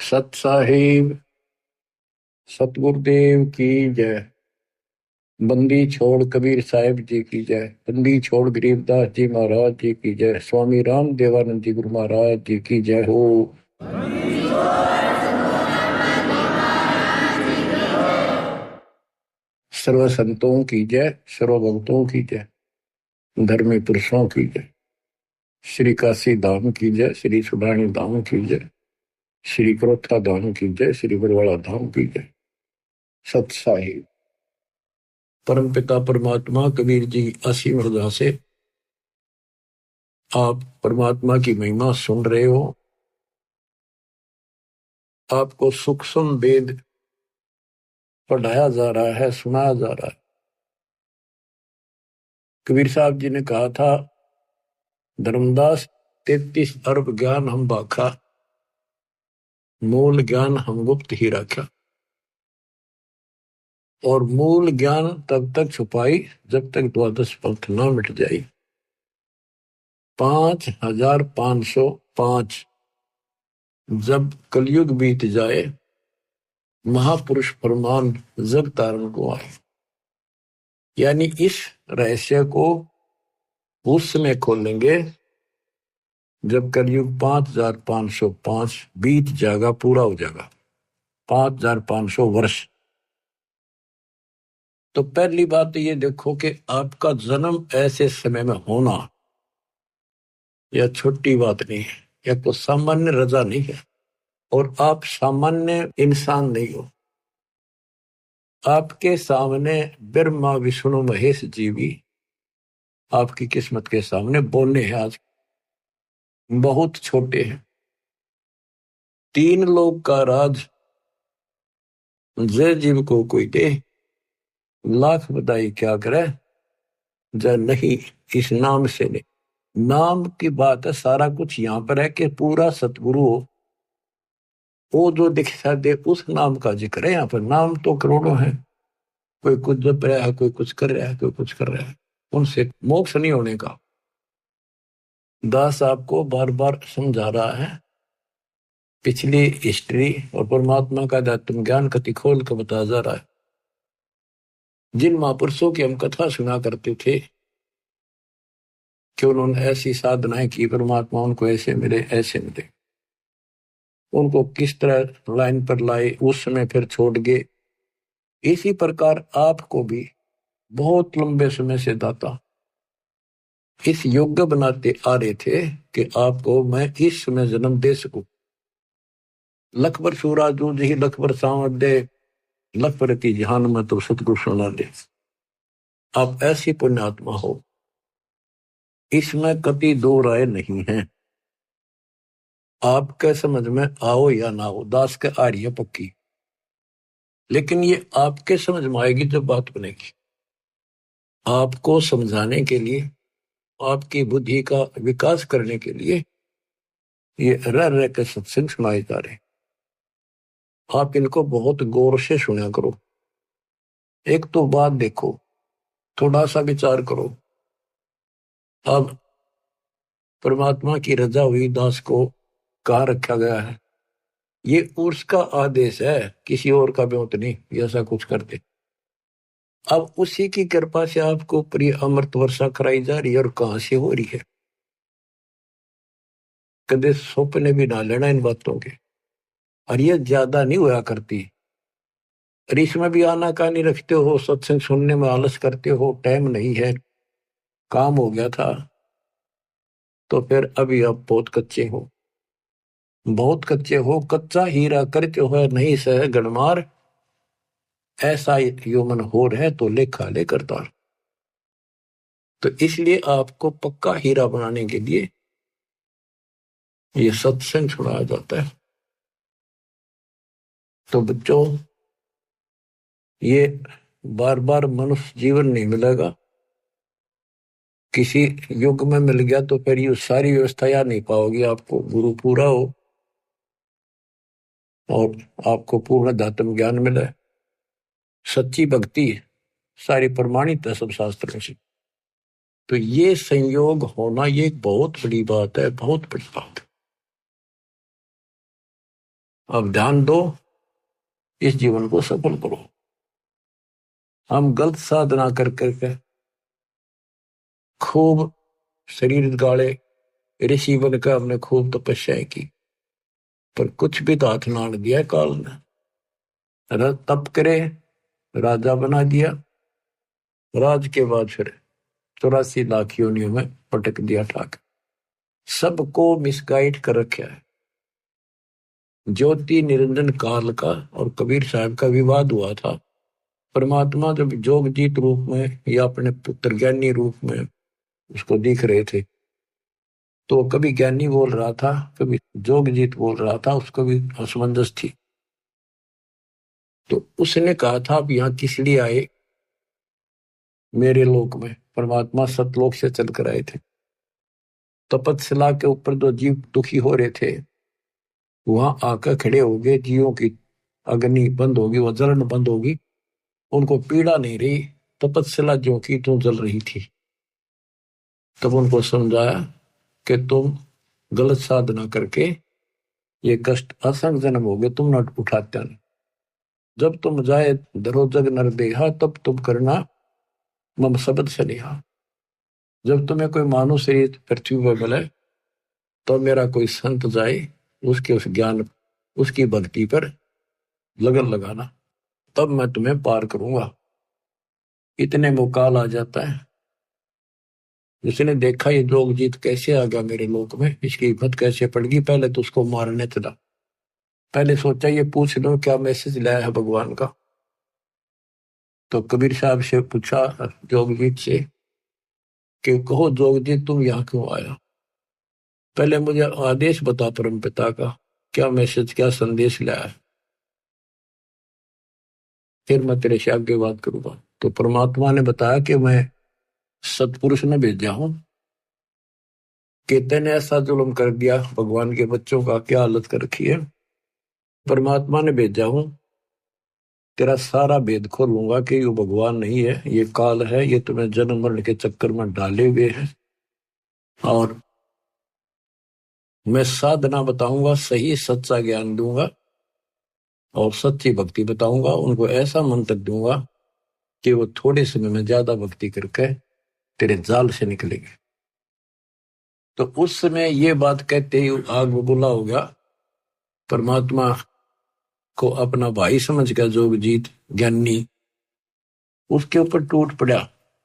सत साहिब सतगुरुदेव की जय। बंदी छोड़ कबीर साहिब जी की जय। बंदी छोड़ गरीबदास जी महाराज जी की जय। स्वामी राम देवानंद जी गुरु महाराज जी की जय हो। सर्व संतों की जय, सर्व भक्तों की जय, धर्मी पुरुषों की जय। श्री काशी धाम की जय, श्री सुब्राणी धाम की जय, श्री क्रोथा धाम की जय, श्री बरवाड़ा धाम की जय। सत साहिब परम पिता परमात्मा कबीर जी असीम हृदय से आप परमात्मा की महिमा सुन रहे हो। आपको सूक्ष्म वेद पढ़ाया जा रहा है, सुनाया जा रहा है। कबीर साहब जी ने कहा था, धर्मदास 33 अरब ज्ञान हम बाखा, मूल ज्ञान हम गुप्त ही रखा। और मूल ज्ञान तब तक छुपाई जब तक द्वादश पंथ न मिट जाई। 5505 जब कलयुग बीत जाए, महापुरुष फरमान जग तारण को आए। यानी इस रहस्य को उस समय खोलेंगे जब कलयुग 5505 बीत जाएगा, पूरा हो जाएगा 5500 वर्ष। तो पहली बात ये देखो कि आपका जन्म ऐसे समय में होना यह छोटी बात नहीं है, यह कोई सामान्य रजा नहीं है। और आप सामान्य इंसान नहीं हो। आपके सामने ब्रह्मा विष्णु महेश जी भी आपकी किस्मत के सामने बोने हैं, आज बहुत छोटे हैं। 3 लोग का राज जय जीव को कोई दे, लाख बधाई क्या करे, जय नहीं इस नाम से नहीं। नाम की बात है, सारा कुछ यहां पर है कि पूरा सतगुरु हो, वो जो दिखा दे उस नाम का जिक्र है। यहाँ पर नाम तो करोड़ों है, कोई कुछ जप रहा है, कोई कुछ कर रहा है, कोई कुछ कर रहा है, उनसे मोक्ष नहीं होने का। दास आपको बार बार समझा रहा है पिछली हिस्ट्री, और परमात्मा का आत्म ज्ञान कति खोल कर बता जा रहा है। जिन महापुरुषों की हम कथा सुना करते थे कि उन्होंने ऐसी साधनाएं की, परमात्मा उनको ऐसे मिले ऐसे मिले, उनको किस तरह लाइन पर लाए, उस समय फिर छोड़ गए। इसी प्रकार आपको भी बहुत लंबे समय से दाता इस योग्य बनाते आ रहे थे कि आपको मैं इस समय जन्म दे सकूं। लखबर सूरा जूझ ही लखबर सांवत दे, लखबर की जहान में तो सतगुरु सुना दे। आप ऐसी पुण्यात्मा हो, इसमें कति दो राय नहीं है। आपके समझ में आओ या ना हो, दास के आ रही है पक्की, लेकिन ये आपके समझ में आएगी जब बात बनेगी। आपको समझाने के लिए, आपकी बुद्धि का विकास करने के लिए ये रह रह के सत्संग सुनाए जा रहे। आप इनको बहुत गौर से सुना करो। एक तो बात देखो, थोड़ा सा विचार करो। अब परमात्मा की रजा हुई दास को कहाँ रखा गया है? ये उसका आदेश है, किसी और का ब्योत नहीं ऐसा कुछ करते। अब उसी की कृपा से आपको प्रिय अमृत वर्षा कराई जा रही है, और कहां से हो रही है? कदे सपने भी ना लेना इन बातों के। और ये ज्यादा नहीं हुआ करती। और इसमें भी आना कानी रखते हो, सत्संग सुनने में आलस करते हो, टाइम नहीं है, काम हो गया था, तो फिर अभी आप बहुत कच्चे हो, बहुत कच्चे हो। कच्चा हीरा करते हो नहीं सह गणमार, ऐसा ह्यूमन होर है तो लेखा ले करता। तो इसलिए आपको पक्का हीरा बनाने के लिए ये सत्संग सुनाया जाता है। तो बच्चों, ये बार बार मनुष्य जीवन नहीं मिलेगा। किसी युग में मिल गया तो फिर ये सारी व्यवस्था याद नहीं पाओगी। आपको गुरु पूरा हो और आपको पूर्ण दातम ज्ञान मिले, सच्ची भक्ति सारी प्रमाणित है सब शास्त्रों से। तो ये संयोग होना ये एक बहुत बड़ी बात है, बहुत बड़ी बात है। अब ध्यान दो, इस जीवन को सफल करो। हम गलत साधना कर करके खूब शरीर गाड़े, ऋषि बनकर हमने खूब तपस्या की, पर कुछ भी तो हाथ ना दिया काल ने। तप करे, राजा बना दिया, राज के बाद फिर 84 लाख योनियों में पटक दिया ठाक। सबको मिसगाइड कर रखा है। ज्योति निरंजन काल का और कबीर साहब का विवाद हुआ था। परमात्मा जब जोगजीत रूप में या अपने पुत्र ज्ञानी रूप में उसको दिख रहे थे, तो कभी ज्ञानी बोल रहा था, कभी जोगजीत बोल रहा था, उसको भी असमंजस थी। तो उसने कहा था, आप यहाँ किस लिए आए मेरे लोक में? परमात्मा सतलोक से चलकर आए थे। तपतशिला के ऊपर जो जीव दुखी हो रहे थे, वहां आकर खड़े हो गए। जीवों की अग्नि बंद होगी, वह जलन बंद होगी, उनको पीड़ा नहीं रही। तपतशिला जो की तो जल रही थी। तब उनको समझाया कि तुम गलत साधना करके ये कष्ट असंग जन्म हो गए, तुम न उठाते नहीं। जब तुम जाए धरो जग नर देहा, तब तुम करना मम शब्द से निहा। जब तुम्हें कोई मानव शरीर पृथ्वी पर मिले, तो मेरा कोई संत जाए, उसके उस ज्ञान, उसकी भक्ति पर लगन लगाना, तब मैं तुम्हें पार करूंगा। इतने में काल आ जाता है। जिसने देखा ये जोगजीत कैसे आ गया मेरे लोक में, इसकी हिम्मत कैसे पड़गी, पहले तो उसको मारने चला। पहले सोचा ये पूछ लो क्या मैसेज लाया है भगवान का। तो कबीर साहब से पूछा जोगजीत से कि कहो जोगजीत, तुम यहाँ क्यों आया? पहले मुझे आदेश बता परम पिता का, क्या मैसेज, क्या संदेश लाया है, फिर मैं तेरे से आगे बात करूंगा। तो परमात्मा ने बताया कि मैं सतपुरुष ने भेजा हूं कि तेने ऐसा जुल्म कर दिया, भगवान के बच्चों का क्या हालत कर रखी है। परमात्मा ने भेजा हूं, तेरा सारा भेद खोलूंगा कि ये भगवान नहीं है, ये काल है, ये तुम्हें जन्म मरण के चक्कर में डाले हुए है। और मैं साधना बताऊंगा, सही सच्चा ज्ञान दूंगा और सच्ची भक्ति बताऊंगा। उनको ऐसा मंत्र दूंगा कि वो थोड़े समय में ज्यादा भक्ति करके तेरे जाल से निकलेंगे। तो उस समय ये बात कहते ही आग बबूला हो गया। परमात्मा को अपना भाई समझ गया जोगजीत ज्ञानी, उसके ऊपर टूट पड़ा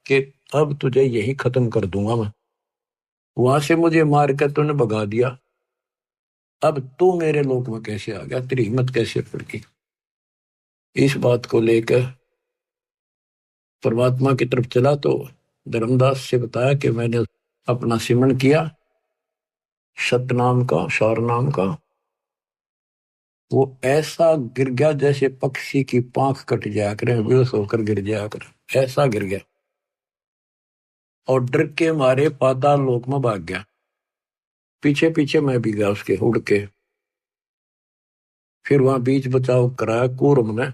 कि अब तुझे यही खत्म कर दूंगा मैं। वहां से मुझे मार कर तूने भगा दिया, अब तू मेरे लोक में कैसे आ गया, तेरी हिम्मत कैसे पड़की। इस बात को लेकर परमात्मा की तरफ चला तो धर्मदास से बताया कि मैंने अपना सिमरण किया सतनाम का, सार नाम का। वो ऐसा गिर गया जैसे पक्षी की पांख कट जाया करे, बेहोश होकर गिर जाया करे, ऐसा गिर गया। और डर के मारे पाताल लोक में भाग गया। पीछे पीछे मैं भी गया उसके उड़ के। फिर वहां बीच बचाव कराया कूर्म ने,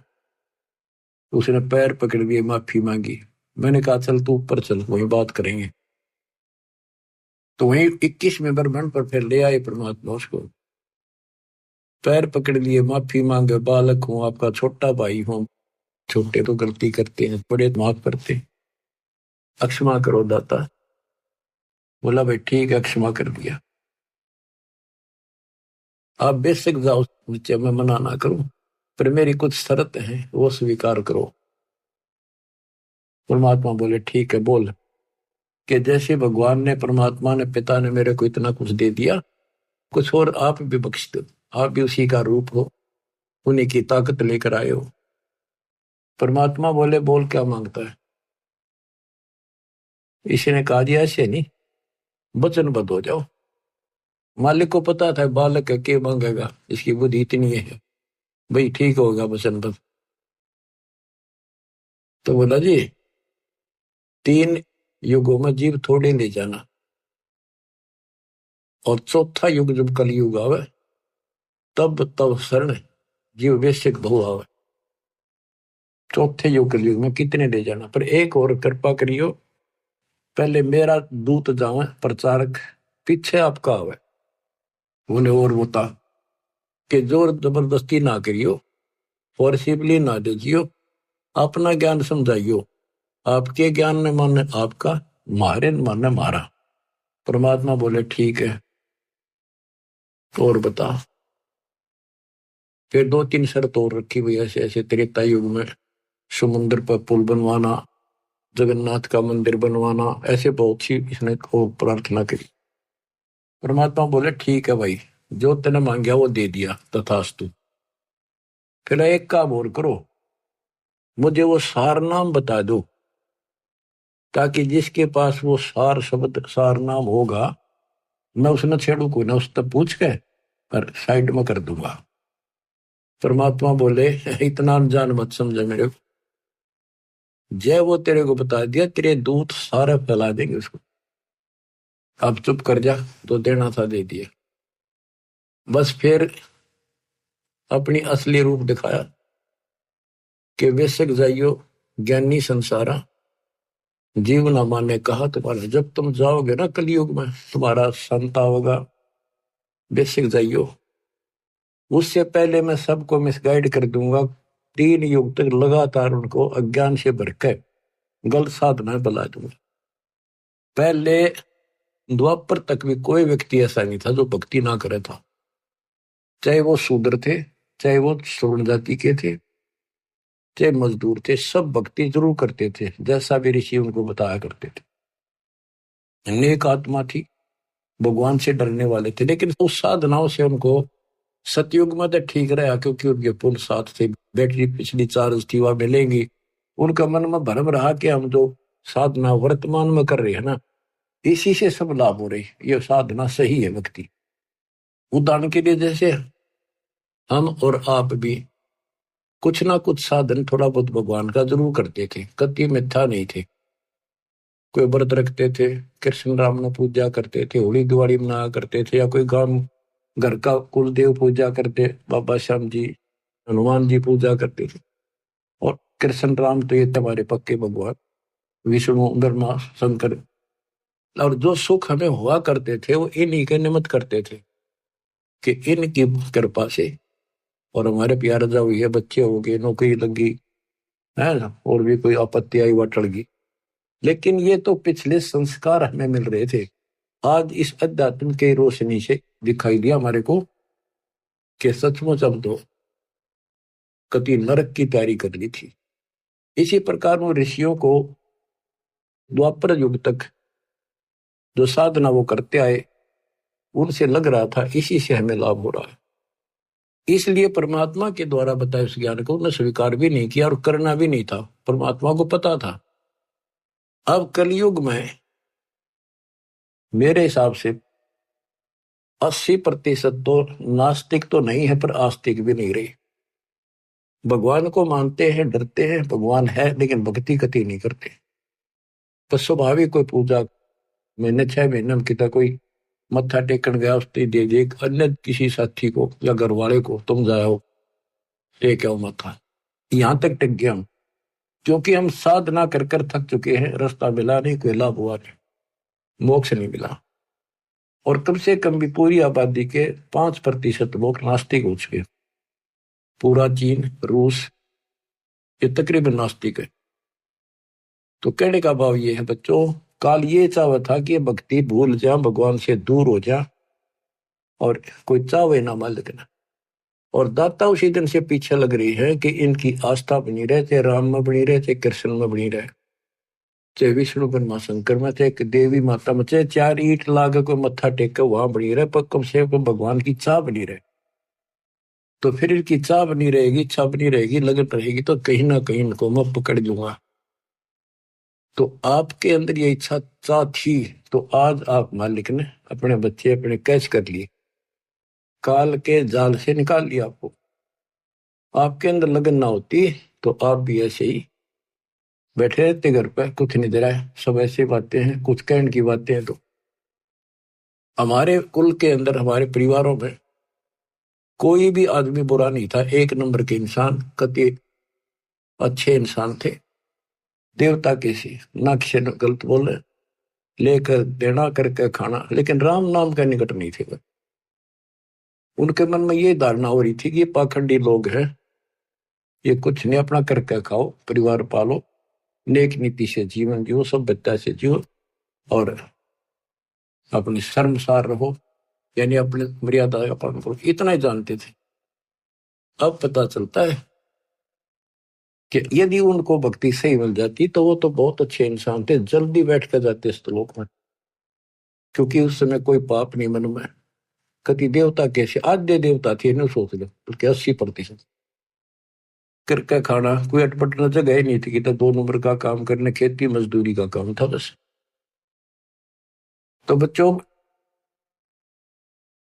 उसने पैर पकड़ लिए, माफी मांगी। मैंने कहा चल तू ऊपर चल, वही बात करेंगे। तो वही 21वें ब्रह्मांड पर फिर ले आए परमात्मा उसको। पैर पकड़ लिए, माफी मांगे, बालक हूं, आपका छोटा भाई हूं, छोटे तो गलती करते हैं, बड़े माफ करते हैं, अक्षमा करो दाता। बोला भाई ठीक है, क्षमा कर दिया। आप बेशक जाओ नीचे, मैं मना ना करूं, पर मेरी कुछ शर्त है, वो स्वीकार करो। परमात्मा बोले ठीक है बोल। कि जैसे भगवान ने, परमात्मा ने, पिता ने मेरे को इतना कुछ दे दिया, कुछ और आप भी बख्श दो। आप भी उसी का रूप हो, उन्हीं की ताकत लेकर आए हो। परमात्मा बोले बोल क्या मांगता है? इसी ने कहा दिया ऐसे नहीं, वचनबद्ध हो जाओ। मालिक को पता था बालक है, क्या मांगेगा, इसकी बुद्धि इतनी है, भाई ठीक होगा वचनबद्ध। तो बोला जी 3 युगों में जीव थोड़े ले जाना, और चौथा युग जब कलयुग आवे, तब तब शरण जीव बेशक बहु आवे। चौथे युग कलयुग में कितने ले जाना, पर एक और कृपा करियो, पहले मेरा दूत जावे प्रचारक, पीछे आपका आवे। बोले और होता कि जोर जबरदस्ती ना करियो, फोर्सिबली ना दीजियो, अपना ज्ञान समझाइयो। आपके ज्ञान ने माने आपका, मारे ने माने मारा। परमात्मा बोले ठीक है, और बता। फिर 2-3 शर्त और रखी हुई, ऐसे ऐसे त्रेता युग में समुद्र पर पुल बनवाना, जगन्नाथ का मंदिर बनवाना, ऐसे बहुत सी इसने को प्रार्थना करी। परमात्मा बोले ठीक है भाई, जो तेने मांगा वो दे दिया, तथास्तु। फिर एक काम और करो, मुझे वो सार नाम बता दो, ताकि जिसके पास वो सार शब्द सार नाम होगा, मैं उसने छेड़ू को ना, उससे पूछ के पर साइड में कर दूंगा। परमात्मा बोले इतना अनजान मत समझे मेरे को, जय वो तेरे को बता दिया, तेरे दूत सारे फैला देंगे उसको। अब चुप कर जा, तो देना था दे दिया। बस फिर अपनी असली रूप दिखाया कि वेशक जाइयो ज्ञानी संसारा, जीव न माने कहा तुम्हारा। जब तुम जाओगे ना कलयुग में, तुम्हारा संत होगा, बेसिक जाइयो। उससे पहले मैं सबको मिसगाइड कर दूंगा, 3 युग तक लगातार उनको अज्ञान से भरकर गलत साधना बला दूंगा। पहले द्वापर तक भी कोई व्यक्ति ऐसा नहीं था जो भक्ति ना करे था, चाहे वो शूद्र थे, चाहे वो श्रवण जाति के थे, चाहे मजदूर थे, सब भक्ति जरूर करते थे, जैसा भी ऋषि उनको बताया करते थे। नेक आत्मा थी, भगवान से डरने वाले थे, लेकिन उस साधनाओं से उनको सतयुग में तो ठीक रहा, क्योंकि उनके पुल साथ थे, बैटरी पिछली चार्ज थी वह मिलेंगी। उनका मन में भ्रम रहा कि हम जो साधना वर्तमान में कर रहे हैं ना, इसी से सब लाभ हो रही, ये साधना सही है भक्ति। उदाहरण के लिए जैसे हम और आप भी कुछ ना कुछ साधन थोड़ा बहुत भगवान का जरूर करते थे, कति मिथ्या नहीं थे। कोई व्रत रखते थे, कृष्ण राम ने पूजा करते थे, होली दिवाली मना करते थे, या कोई गांव घर का कुल देव पूजा करते, बाबा श्याम जी, हनुमान जी पूजा करते थे। और कृष्ण राम तो ये तुम्हारे पक्के भगवान, विष्णु ब्रह्मा शंकर। और जो सुख हमें हुआ करते थे वो इन्हीं के निमित्त करते थे, कि इनकी कृपा से, और हमारे प्यार जा हुई है, बच्चे हो गए, नौकरी लगी है ना, और भी कोई आपत्ति आई वह टल गई। लेकिन ये तो पिछले संस्कार हमें मिल रहे थे। आज इस अध्यात्म के रोशनी से दिखाई दिया हमारे को कि सचमुच हम तो कति नरक की तैयारी कर ली थी। इसी प्रकार वो ऋषियों को द्वापर युग तक जो साधना वो करते आए, उनसे लग रहा था इसी से हमें लाभ हो रहा है। इसलिए परमात्मा के द्वारा बताए उस ज्ञान को उन्हें स्वीकार भी नहीं किया और करना भी नहीं था, परमात्मा को पता था। अब कलयुग में मेरे हिसाब से 80% तो नास्तिक तो नहीं है, पर आस्तिक भी नहीं रही। भगवान को मानते हैं, डरते हैं, भगवान है, लेकिन भक्ति कति नहीं करते। तो स्वाभाविक कोई पूजा महीने 6 महीने में कितना कोई मत्था टेकन गया, उसने दे दे अन्य किसी साथी को या घर वाले को, तुम जाओ टेक आओ मत्था, यहां तक टेक गया हम, क्योंकि हम साधना कर कर थक चुके हैं, रास्ता मिला नहीं, कोई लाभ हुआ नहीं, मोक्ष नहीं मिला। और कम से कम भी पूरी आबादी के 5% लोग नास्तिक हो चुके। पूरा चीन, रूस, ये तकरीबन नास्तिक है। तो कहने का भाव ये है बच्चों, काल ये चाहता था कि भक्ति भूल जा, भगवान से दूर हो जा, और कोई चावे ना मालिक ना। और दाता उसी दिन से पीछे लग रही है कि इनकी आस्था बनी रहे, चाहे राम में बनी रहे, चाहे कृष्ण में बनी रहे, चाहे विष्णु ब्रह्मा शंकर में, चाहे देवी माता में, चाहे 4 ईंट लागे कोई मत्था टेक के वहां बनी रहे, पर कम से कम भगवान की चाह बनी रहे। तो फिर इनकी चाह बनी रहेगी, इच्छा बनी रहेगी, लगन रहेगी, तो कहीं ना कहीं इनको मैं पकड़ लूंगा। तो आपके अंदर ये इच्छा चाह थी, तो आज आप मालिक ने अपने बच्चे अपने कैच कर लिए, काल के जाल से निकाल लिया आपको। आपके अंदर लगन ना होती तो आप भी ऐसे ही बैठे रहते घर पे, कुछ नहीं दे रहा है, सब ऐसे बातें हैं, कुछ कहने की बातें हैं। तो हमारे कुल के अंदर, हमारे परिवारों में कोई भी आदमी बुरा नहीं था, 1 नंबर के इंसान, कति अच्छे इंसान थे, देवता के सी, ना किसी ने गलत बोले, लेकर देना करके खाना, लेकिन राम नाम का निकट नहीं थे। उनके मन में ये धारणा हो रही थी कि ये पाखंडी लोग हैं, ये कुछ नहीं, अपना करके खाओ, परिवार पालो, नेक नीति से जीवन जियो, सभ्यता से जियो और अपनी शर्मसार रहो, यानी अपने मर्यादा का पालन करो, इतना ही जानते थे। अब पता चलता है कि यदि उनको भक्ति सही मिल जाती तो वो तो बहुत अच्छे इंसान थे, जल्दी बैठ कर जाते श्लोक में, क्योंकि उस समय कोई पाप नहीं मन में। कति देवता कैसे आद्य देवता थे, न सोच लो, बल्कि 80% करके खाना, कोई अटपट न जगह ही नहीं थी कि तो 2 नंबर का काम करने, खेती मजदूरी का काम था बस। तो बच्चों,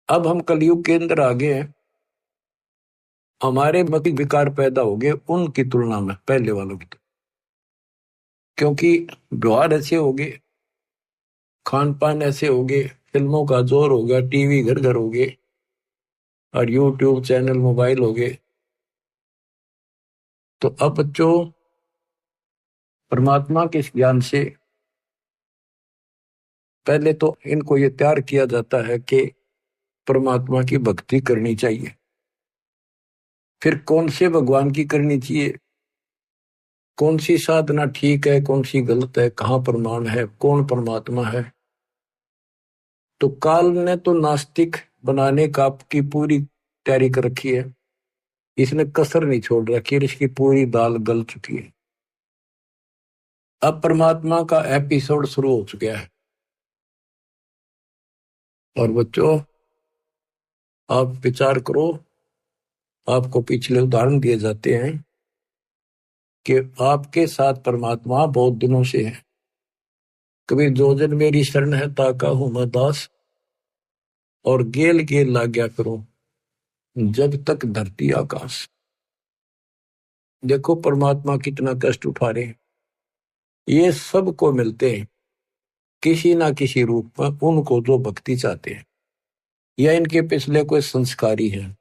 अब हम कलयुग के अंदर आ गए हैं, हमारे मतिक विकार पैदा हो गए उनकी तुलना में, पहले वालों की तुलना, क्योंकि व्यवहार ऐसे हो गए, खान पान ऐसे हो गए, फिल्मों का जोर हो गया, टीवी घर घर हो गए और यूट्यूब चैनल मोबाइल हो गए। तो अब बच्चों, परमात्मा के इस ज्ञान से पहले तो इनको ये तैयार किया जाता है कि परमात्मा की भक्ति करनी चाहिए। फिर कौन से भगवान की करनी चाहिए, कौन सी साधना ठीक है, कौन सी गलत है, कहाँ प्रमाण है, कौन परमात्मा है। तो काल ने तो नास्तिक बनाने का की पूरी तैयारी कर रखी है, इसने कसर नहीं छोड़ रखी है, इसकी पूरी दाल गल चुकी है। अब परमात्मा का एपिसोड शुरू हो चुका है। और बच्चों, आप विचार करो, आपको पिछले उदाहरण दिए जाते हैं कि आपके साथ परमात्मा बहुत दिनों से है। कभी जो जन मेरी शरण है ताका हूं मैं दास, और गेल गेल ला गया करो जब तक धरती आकाश। देखो परमात्मा कितना कष्ट उठा रहे हैं, ये सबको मिलते हैं किसी ना किसी रूप में, उनको जो भक्ति चाहते हैं या इनके पिछले कोई संस्कारी है,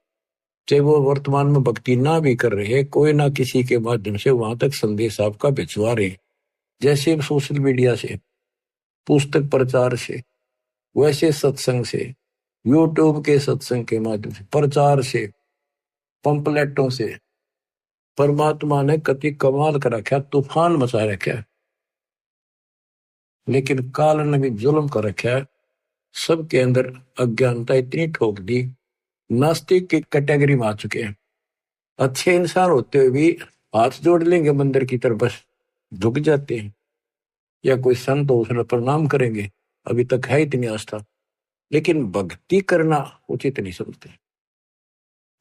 चाहे वो वर्तमान में भक्ति ना भी कर रहे, कोई ना किसी के माध्यम से वहां तक संदेश आपका भिजवा रहे, जैसे सोशल मीडिया से, पुस्तक प्रचार से, वैसे सत्संग से, यूट्यूब के सत्संग के माध्यम से, प्रचार से, पंपलेटों से। परमात्मा ने कति कमाल कर रखा, तूफान मचा रखा है, लेकिन काल ने भी जुल्म कर रखा है, सबके अंदर अज्ञानता इतनी ठोक दी, नास्तिक की कैटेगरी में आ चुके हैं। अच्छे इंसान होते हुए भी हाथ जोड़ लेंगे मंदिर की तरफ, बस झुक जाते हैं, या कोई संत हो उसने प्रणाम करेंगे, अभी तक है इतनी आस्था, लेकिन भक्ति करना उचित नहीं समझते।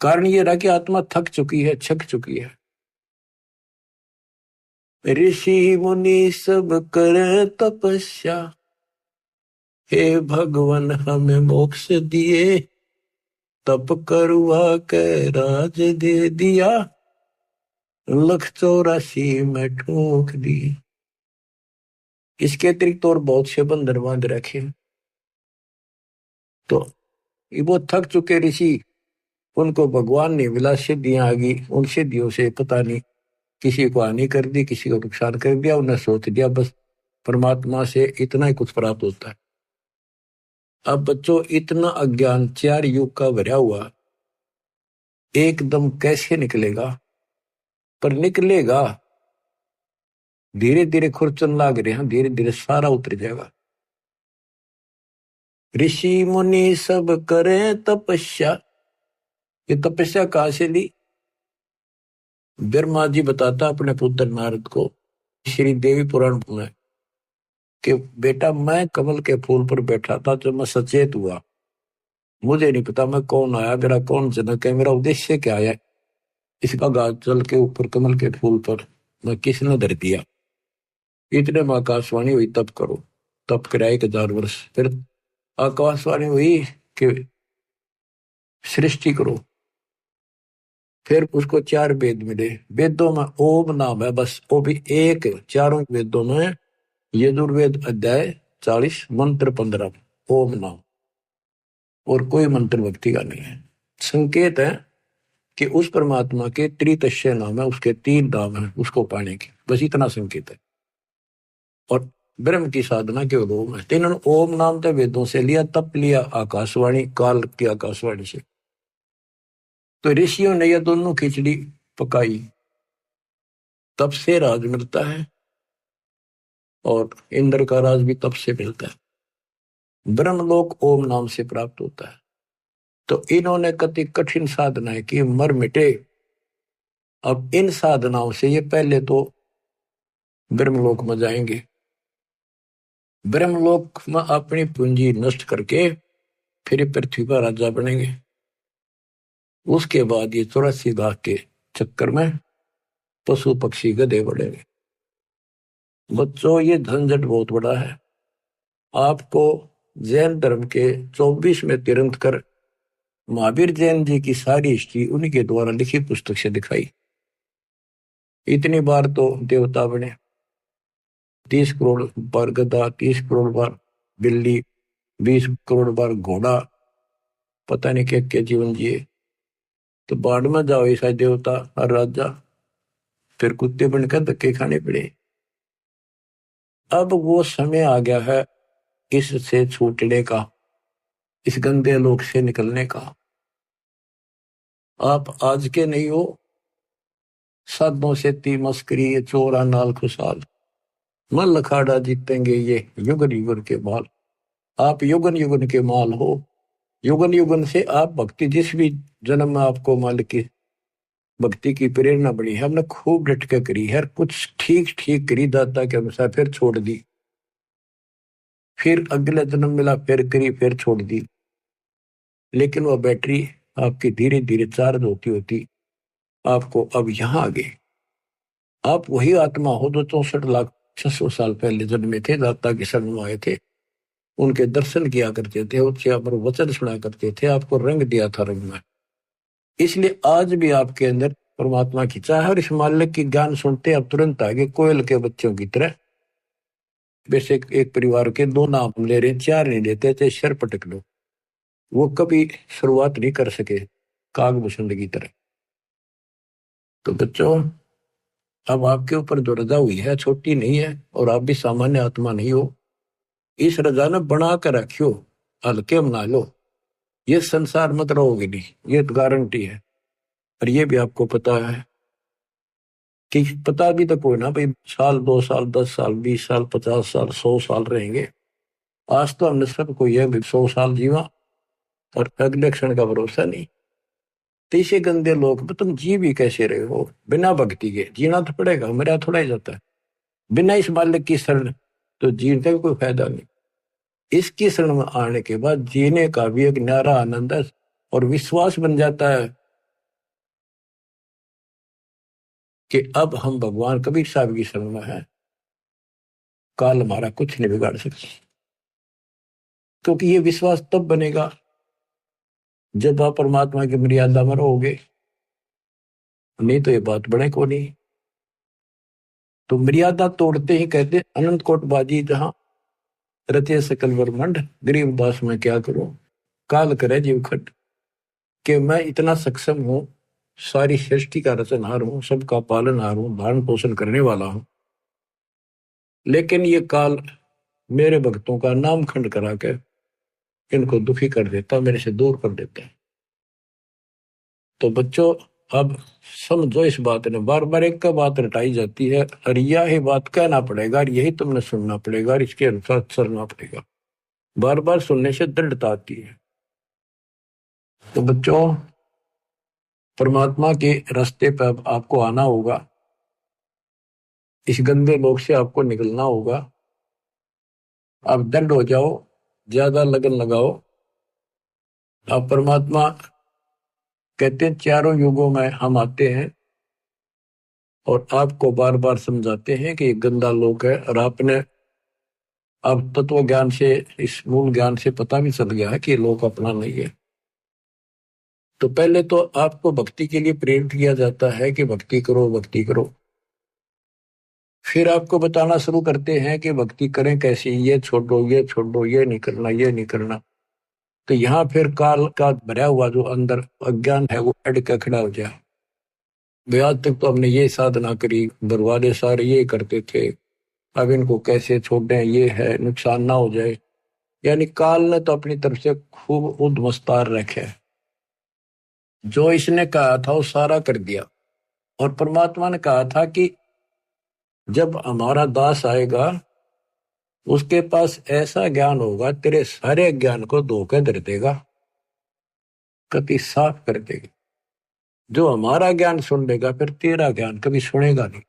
कारण ये रहा कि आत्मा थक चुकी है, छक चुकी है। ऋषि मुनि सब करे तपस्या, हे भगवान हमें मोक्ष दिए, तप करवा के राज दे दिया, 184 में ठोक दी। इसके अतिरिक्त और बहुत से बंधन बांध रखे। तो वो थक चुके ऋषि, उनको भगवान ने मिला, सिद्धियां आ गई, उन सिद्धियों से पता नहीं किसी को हानि कर दी, किसी को नुकसान कर दिया, उन्हें सोच दिया बस परमात्मा से इतना ही कुछ प्राप्त होता है। अब बच्चों, इतना अज्ञान 4 युग का भरा हुआ एकदम कैसे निकलेगा? पर निकलेगा, धीरे धीरे खुरचन लाग रहे हैं, धीरे धीरे सारा उतर जाएगा। ऋषि मुनि सब करें तपस्या, ये तपस्या कहां से ली? ब्रह्मा जी बताता अपने पुत्र नारद को श्री देवी पुराण में कि बेटा, मैं कमल के फूल पर बैठा था जब मैं सचेत हुआ, मुझे नहीं पता मैं कौन आया, मेरा कौन जनक है, मेरा उद्देश्य क्या है, इसका गाज जल के ऊपर कमल के फूल पर मैं किसने धर दिया। इतने में आकाशवाणी हुई, तप करो। तप कराया 1000 वर्ष, फिर आकाशवाणी हुई कि सृष्टि करो। फिर उसको 4 वेद मिले, वेदों में ओम नाम है बस, वो भी एक, चारों वेदों में यजुर्वेद अध्याय 40 मंत्र 15 ओम नाम, और कोई मंत्र भक्ति का नहीं है। संकेत है कि उस परमात्मा के त्रितस्य नाम है, उसके 3 नाम है उसको पाने के, बस इतना संकेत है। और ब्रह्म की साधना केवल ओम है। तो इन्होंने ओम नाम तो वेदों से लिया, तप लिया आकाशवाणी, काल की आकाशवाणी से। तो ऋषियों ने यह दोनों खिचड़ी पकाई, तब से राज मिलता है, और इंद्र का राज भी तब से मिलता है। ब्रह्मलोक ओम नाम से प्राप्त होता है। तो इन्होंने कति कठिन साधनाएं की, मर मिटे। अब इन साधनाओं से ये पहले तो ब्रह्मलोक में जाएंगे, ब्रह्मलोक में अपनी पूंजी नष्ट करके फिर पृथ्वी पर राजा बनेंगे। उसके बाद ये 84 लाख के चक्कर में पशु पक्षी गधे बढ़ेंगे। बच्चों, ये झंझट बहुत बड़ा है। आपको जैन धर्म के 24वें तीर्थंकर महावीर जैन जी की सारी हिस्ट्री उन्हीं के द्वारा लिखी पुस्तक से दिखाई। इतनी बार तो देवता बने, 30 करोड़ बार गधा, 30 करोड़ बार बिल्ली, 20 करोड़ बार घोड़ा, पता नहीं क्या क्या जीवन जिए। तो बाढ़ में जाओ ऐसा देवता और राजा, फिर कुत्ते बनकर धक्के खाने पड़े। अब वो समय आ गया है इससे छूटने का, इस गंदे लोक से निकलने का। आप आज के नहीं हो, साधों से ती मस्करी, ये चोरा नाल खुशहाल, मन लखाड़ा जीतेंगे ये युगन युगन के माल। आप युगन युगन के माल हो। युगन युगन से आप भक्ति, जिस भी जन्म में आपको मालिक की भक्ति की प्रेरणा बनी है, हमने खूब डट के करी है, कुछ ठीक ठीक करी दाता के अनुसार, फिर छोड़ दी, फिर अगले जन्म मिला, फिर करी, फिर छोड़ दी। लेकिन वह बैटरी आपकी धीरे धीरे चार्ज होती होती आपको अब यहां आ गए। आप वही आत्मा हो जो 64,600 साल पहले जन्मे थे, दाता के शरण में आए थे, उनके दर्शन किया करते थे, उससे आप वचन सुना करते थे, आपको रंग दिया था रंग में। इसलिए आज भी आपके अंदर परमात्मा की चाह, और इस मालिक की ज्ञान सुनते आप तुरंत आगे कोयल के बच्चों की तरह। वैसे एक परिवार के 2 नाम ले रहे, 4 नहीं लेते, चाहे सिर पटक लो, वो कभी शुरुआत नहीं कर सके कागभूषण की तरह। तो बच्चों, अब आपके ऊपर जो रजा हुई है छोटी नहीं है, और आप भी सामान्य आत्मा नहीं हो। इस रजा ने बना कर रखियो, हल्के बना लो, ये संसार मत रहोगे नहीं, ये तो गारंटी है। और ये भी आपको पता है कि पता भी तो कोई ना भाई, साल 2 साल 10 साल 20 साल 50 साल 100 साल रहेंगे। आज तो हमने सबको यह 100 साल जीवा, और अगले क्षण का भरोसा नहीं। तो इसे गंदे लोग में तुम जी भी कैसे रहे हो बिना भक्ति के? जीना तो पड़ेगा, मेरा थोड़ा ही जाता है बिना इस मालिक की शरण, तो जीने का कोई फायदा नहीं। इसकी शरण में आने के बाद जीने का भी एक न्यारा आनंद है, और विश्वास बन जाता है कि अब हम भगवान कबीर साहब की शरण में है, काल हमारा कुछ नहीं बिगाड़ सकता। क्योंकि ये विश्वास तब बनेगा जब आप परमात्मा की मर्यादा में रहोगे, नहीं तो ये बात बने को नहीं। तो मर्यादा तोड़ते ही कहते अनंत कोट बाजी जहां रचे सकल ब्रह्मांड, गरीबदास मैं क्या करूं, काल करे जीव खट। कि मैं इतना सक्षम हूं, सारी सृष्टि का रचनहार हूं, सबका पालनहार हूं, धारण पोषण करने वाला हूं, लेकिन ये काल मेरे भक्तों का नाम खंड करा के इनको दुखी कर देता, मेरे से दूर कर देता है। तो बच्चों, अब समझो इस बात ने, बार बार एक का बात रटाई जाती है, और यही बात कहना पड़ेगा, और यही तुमने सुनना पड़ेगा, और इसके अनुसार चलना पड़ेगा। बार बार सुनने से दृढ़ता आती है। तो बच्चों, परमात्मा के रास्ते पर अब आपको आना होगा, इस गंदे लोक से आपको निकलना होगा। आप दृढ़ हो जाओ, ज्यादा लगन लगाओ। आप परमात्मा कहते हैं चारों युगों में हम आते हैं और आपको बार बार समझाते हैं कि ये गंदा लोक है, और आपने अब तत्व ज्ञान से, इस मूल ज्ञान से पता भी चल गया है कि ये लोक अपना नहीं है। तो पहले तो आपको भक्ति के लिए प्रेरित किया जाता है कि भक्ति करो, भक्ति करो। फिर आपको बताना शुरू करते हैं कि भक्ति करें कैसी, ये छोड़ो, ये छोड़ो, ये नहीं करना, ये नहीं करना। तो यहाँ फिर काल का भरा हुआ जो अंदर अज्ञान है वो अड़ के खड़ा हो जाए। वे आज तक तो हमने ये साधना करी, दरवाजे सारे ये करते थे, अब इनको कैसे छोड़ दें, ये है नुकसान ना हो जाए। यानी काल ने तो अपनी तरफ से खूब उद्मस्तार रखे। जो इसने कहा था वो सारा कर दिया। और परमात्मा ने कहा था कि जब हमारा दास आएगा उसके पास ऐसा ज्ञान होगा तेरे सारे ज्ञान को धोखे धर देगा, कति साफ कर देगा। जो हमारा ज्ञान सुन लेगा फिर तेरा ज्ञान कभी सुनेगा नहीं।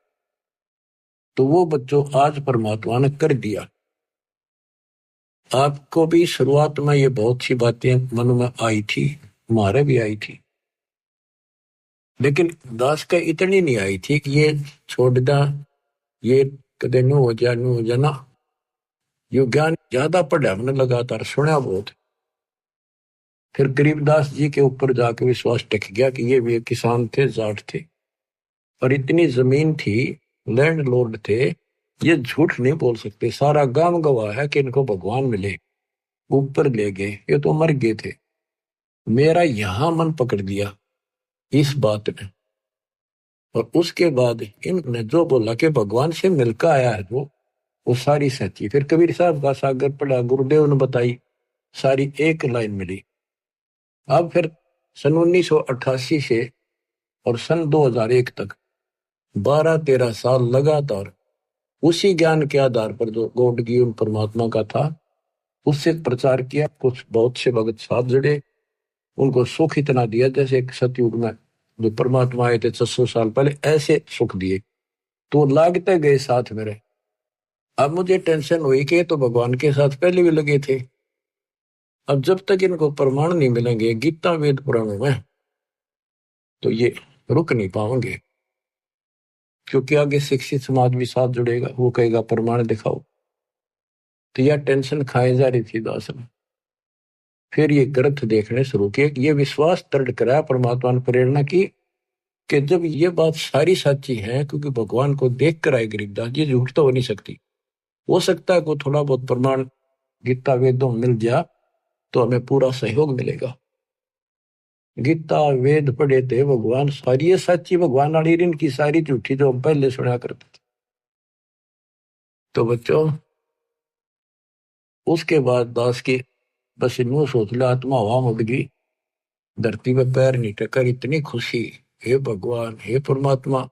तो वो बच्चों आज परमात्मा ने कर दिया। आपको भी शुरुआत में ये बहुत सी बातें मन में आई थी, हमारे भी आई थी, लेकिन दास का इतनी नहीं आई थी कि ये छोड़ दा, ये कदे नु हो जाना। ये ज्ञान ज्यादा पढ़ा हमने, लगातार सुना बहुत। फिर गरीबदास जी के ऊपर जाके विश्वास टिक गया कि ये भी एक किसान थे, जाट थे, और इतनी जमीन थी, लैंड लॉर्ड थे, ये झूठ नहीं बोल सकते। सारा गांव गवाह है कि इनको भगवान मिले, ऊपर ले गए, ये तो मर गए थे। मेरा यहां मन पकड़ दिया इस बात ने। और उसके बाद इनने जो बोला कि भगवान से मिलकर आया है वो सारी सच्ची। फिर कबीर साहब का सागर पढ़ा, गुरुदेव ने बताई, सारी एक लाइन मिली। अब फिर सन 1988 से और सन 2001 तक 12-13 साल लगातार उसी ज्ञान के आधार पर जो गॉड गिवन परमात्मा का था उससे प्रचार किया। कुछ बहुत से भगत साहब जुड़े, उनको सुख इतना दिया जैसे एक सतयुग में जो परमात्मा आए थे 600 साल पहले, ऐसे सुख दिए। तो लागते गए साथ मेरे। अब मुझे टेंशन हुई कि तो भगवान के साथ पहले भी लगे थे। अब जब तक इनको प्रमाण नहीं मिलेंगे गीता वेद पुराणों में तो ये रुक नहीं पाएंगे, क्योंकि आगे शिक्षित समाज भी साथ जुड़ेगा, वो कहेगा प्रमाण दिखाओ। तो यह टेंशन खाए जा रही थी दास ने। फिर ये ग्रंथ देखने शुरू किए, ये विश्वास दृढ़ कराया परमात्मा ने प्रेरणा की कि जब ये बात सारी सच्ची है, क्योंकि भगवान को देख कर आए गरीबदास जी, झूठ तो हो नहीं सकती। हो सकता है कोई थोड़ा बहुत प्रमाण गीता वेदों में मिल जाए तो हमें पूरा सहयोग मिलेगा। गीता वेद पढ़े थे भगवान, सारी सच्ची भगवान वाली, इनकी सारी झूठी जो हम पहले सुना करते थे। तो बच्चों उसके बाद दास की बस इन सोच लिया, आत्मा हवा उड़ गई, धरती पे पैर नहीं टकर, इतनी खुशी, हे भगवान हे परमात्मा,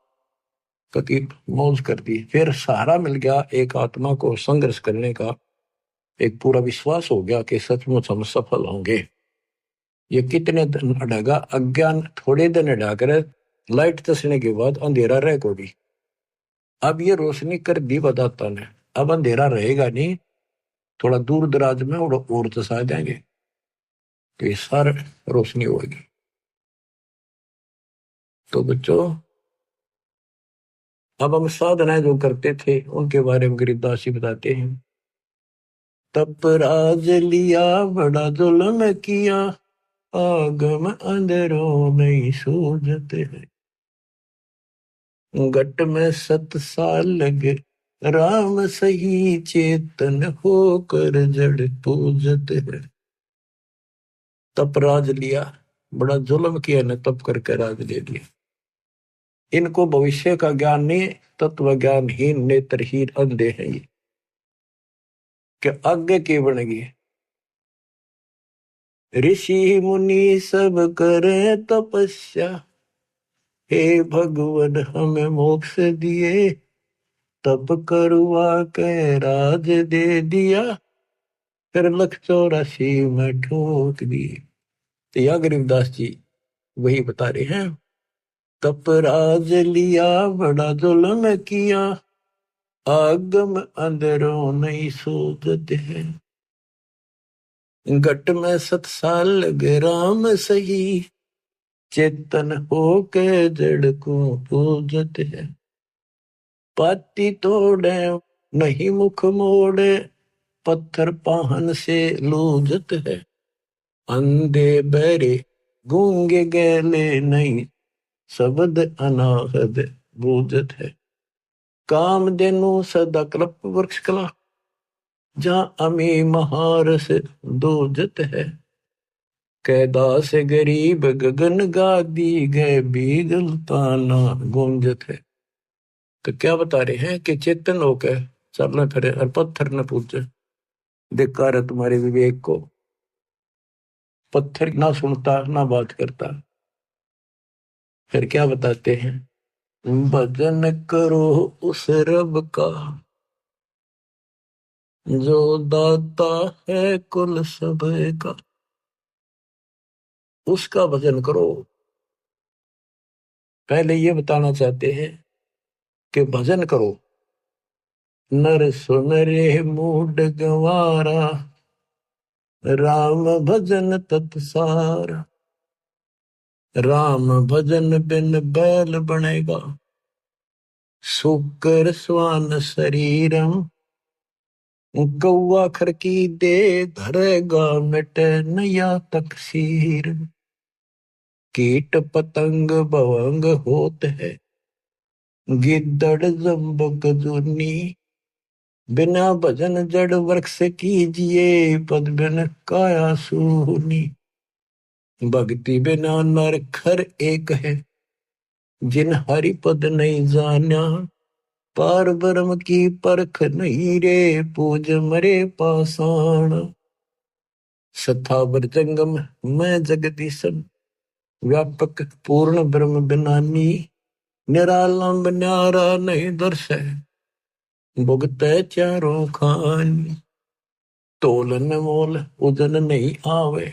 कति मौज कर दी। फिर सहारा मिल गया एक आत्मा को संघर्ष करने का, एक पूरा विश्वास हो गया कि सचमुच हम सफल होंगे। ये कितने दिन अड़ेगा अज्ञान, थोड़े दिन अड़ा कर लाइट चसने के बाद अंधेरा रह को भी। अब ये रोशनी कर दी बताता ने, अब अंधेरा रहेगा नहीं, थोड़ा दूर दराज में और चसा देंगे तो ये सारा रोशनी होगी। तो बच्चों अब हम साधनाएं जो करते थे उनके बारे में गरीबदास जी बताते हैं। तप राज लिया बड़ा जुल्म किया, आगम अंधेरों नहीं सूझते हैं, घट में 7 साल लगे राम सही, चेतन होकर जड़ पूजते हैं। तप राज लिया, बड़ा जुल्म किया ने, तप करके राज ले लिया। इनको भविष्य का ज्ञान नहीं, तत्व ज्ञानहीन नेत्रहीन अंधे हैं ये, कि आगे की बनेगी। ऋषि मुनि सब करे तपस्या, हे भगवान हमें मोक्ष दिए, तप करवा के राज दे दिया, फिर 184 में ठोक दिए। तो या गरीबदास जी वही बता रहे हैं, तप राज लिया बड़ा जुल्म किया, आगम अंदरों नहीं सूझते हैं, घट में 7 साल लगे राम सही, चेतन होके जड़ को पूजते हैं। पाती तोड़े नहीं मुख मोड़े, पत्थर पाहन से लूजत है, अंधे बहरे गूंगे गैले नहीं, शब्द अनाहद बूझत है। कामधेनु सदा कल्प वृक्ष कला, जहाँ अमी महारस दूजत है, कैदास गरीब गगन गादी गए बीगल ताना गूंजत है। तो क्या बता रहे हैं कि चेतन होकर चलना फिरे और पत्थर न पूजे। धिक्कार है तुम्हारे विवेक को, पत्थर ना सुनता ना बात करता, फिर क्या बताते हैं, भजन करो उस रब का जो दाता है कुल सब का। उसका भजन करो। पहले ये बताना चाहते हैं कि भजन करो। नर सुन रे मूड गवारा, राम भजन तत्सार। राम भजन बिन बैल बनेगा, शुकर स्वान शरीरम। गौवा खर की दे धरेगा, मिट नया तकसीर। कीट पतंग भवंग होत है, गिद्दड़ जम्बक जुनी। बिना भजन जड़ वृक्ष कीजिए, पद बिन काया सूनी। भक्ति बिना नर खर एक है, जिन हरि पद नहीं जाना। पार ब्रह्म की परख नहीं रे, पूज मरे पाषाण। सथावर जंगम मैं जगदीशन, व्यापक पूर्ण ब्रह्म बिनानी। निरालंब न्यारा नहीं दर्श है, भुगतै चारों खानी। तोलन मोल उजन नहीं आवे,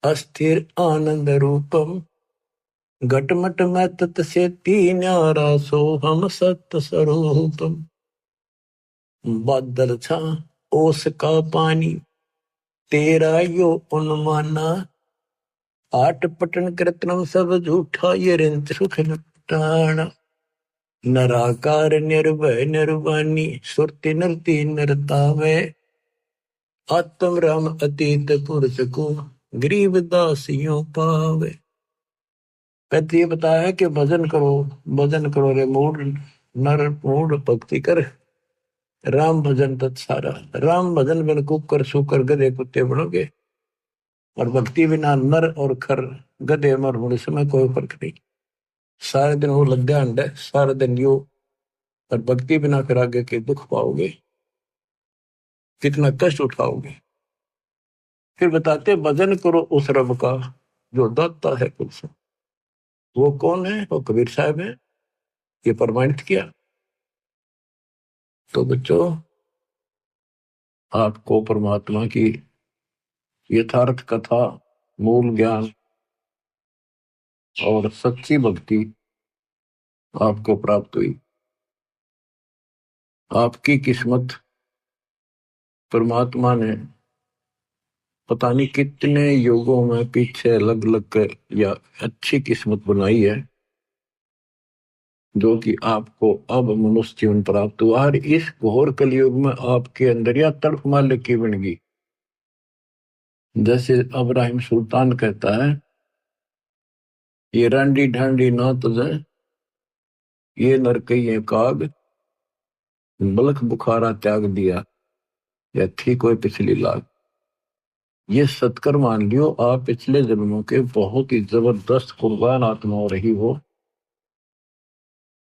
अस्थिर आनंद रूपम। घटमट में तत से न्यारा, सो हम सत स्वरूपम। बादल छा ओस का पानी, तेरा यो अनुमाना। आठ पटन कृत्रिम सब झूठा, ये रिंच सुख निपटाना। नराकार निर्भय निर्वाणी, सुरति नरती नरतावे। आत्म राम अतीत पुरुष को, गरीब दासियों पावे। कहते ये बताया है कि भजन करो, भजन करो रे मूड नर मूड भक्ति कर। राम भजन तत्सारा। राम भजन बिन कुकर सुकर गधे कुत्ते बनोगे, और भक्ति बिना नर और खर गधे मर होने समय कोई फर्क नहीं। सारे दिन वो लद्या अंडे, सारे दिन यो, और भक्ति बिना फिर आगे के दुख पाओगे, कितना कष्ट उठाओगे। फिर बताते भजन करो उस रब का जो दाता है कुल सब। वो कौन है? वो कबीर साहब है, ये प्रमाणित किया। तो बच्चों, आपको परमात्मा की यथार्थ कथा, मूल ज्ञान और सच्ची भक्ति आपको प्राप्त हुई। आपकी किस्मत परमात्मा ने पता नहीं कितने युगों में पीछे अलग अलग कर या अच्छी किस्मत बनाई है, जो कि आपको अब मनुष्य जीवन प्राप्त हुआ। और इस घोर कलयुग में आपके अंदर यह तड़फ मालिक की बन गई। जैसे अब्राहिम सुल्तान कहता है, ये रांडी ढांडी ना तुझे, ये नरकइये काग। बलख बुखारा त्याग दिया, या थी कोई पिछली लाग। ये सत्कर मान लियो, आप पिछले जन्मों के बहुत ही जबरदस्त कुर्बान आत्मा हो रही हो,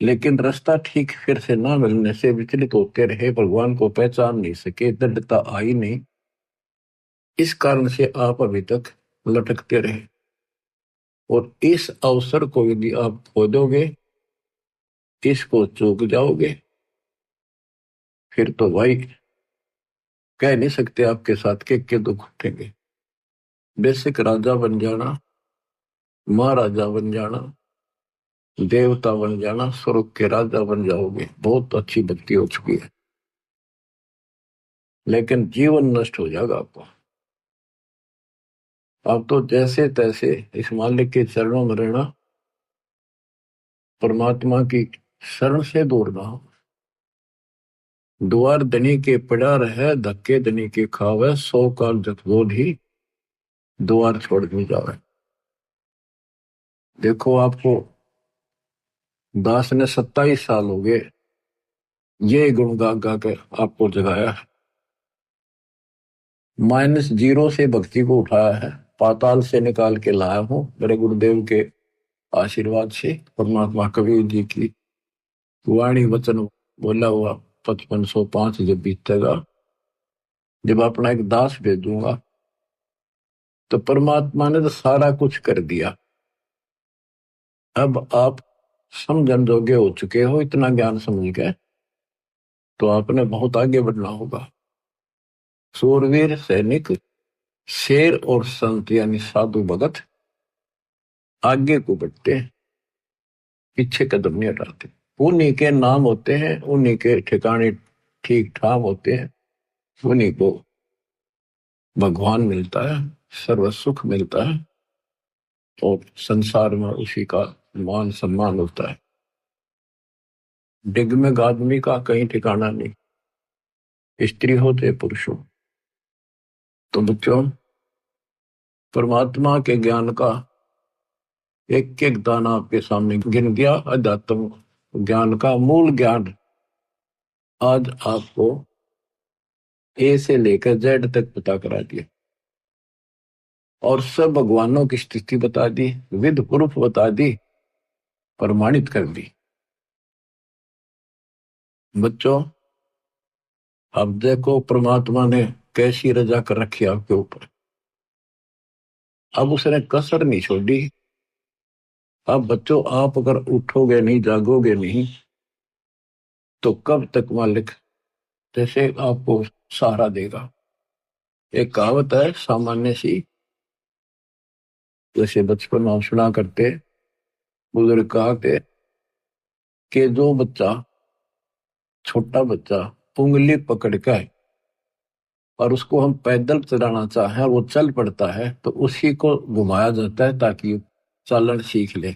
लेकिन रास्ता ठीक फिर से ना मिलने से विचलित होते रहे, भगवान को पहचान नहीं सके, दृढ़ता आई नहीं। इस कारण से आप अभी तक लटकते रहे। और इस अवसर को यदि आप खो दोगे, इसको चूक जाओगे, फिर तो भाई कह नहीं सकते आपके साथ के दुख उठेंगे। बेसिक राजा बन जाना, महाराजा बन जाना, देवता बन जाना, स्वर्ग के राजा बन जाओगे, बहुत अच्छी भक्ति हो चुकी है। लेकिन जीवन नष्ट हो जाएगा आपको। आप तो जैसे तैसे इस मालिक के चरणों में रहना, परमात्मा की शरण से दूर ना हो। द्वार धनी के पड़ा रहे, धक्के धनी के खावे। 100 काल जत बोध ही, द्वार छोड़ दी जावे। देखो, आपको दास ने 27 साल हो गए ये गुण गा गा के आपको जगाया है। -0 से भक्ति को उठाया है, पाताल से निकाल के लाया हूं मेरे गुरुदेव के आशीर्वाद से। परमात्मा कबीर जी की वाणी वचन बोला हुआ 5505 जब बीतेगा, जब अपना एक दास भेजूंगा, तो परमात्मा ने तो सारा कुछ कर दिया। अब आप समझन योग्य हो चुके हो, इतना ज्ञान समझ के तो आपने बहुत आगे बढ़ना होगा। सूरवीर सैनिक, शेर और संत यानी साधु भगत आगे को बढ़ते हैं, पीछे कदम नहीं हटाते। उन्हीं के नाम होते हैं, उन्हीं के ठिकाने ठीक ठाक होते हैं, उन्हीं को भगवान मिलता है, सर्व सुख मिलता है और संसार में उसी का मान सम्मान होता है। डिगमिग आदमी का कहीं ठिकाना नहीं, स्त्री हो चाहे पुरुष हो। तो बच्चों, परमात्मा के ज्ञान का एक एक दाना आपके सामने गिन दिया। अध्यात्म ज्ञान का मूल ज्ञान आज आपको ए से लेकर जेड तक पता करा दिया और सब भगवानों की स्थिति बता दी, विद प्रूफ बता दी, प्रमाणित कर दी। बच्चों, अब देखो परमात्मा ने कैसी रजा कर रखी आपके ऊपर। अब उसने कसर नहीं छोड़ी। अब बच्चों, आप अगर उठोगे नहीं, जागोगे नहीं, तो कब तक मालिक जैसे आपको सहारा देगा। एक कहावत है सामान्य सी, जैसे बचपन में सुना करते, बुजुर्ग कहते कि जो बच्चा, छोटा बच्चा उंगली पकड़ कर और उसको हम पैदल चलाना चाहें और वो चल पड़ता है, तो उसी को घुमाया जाता है ताकि चालन सीख ले।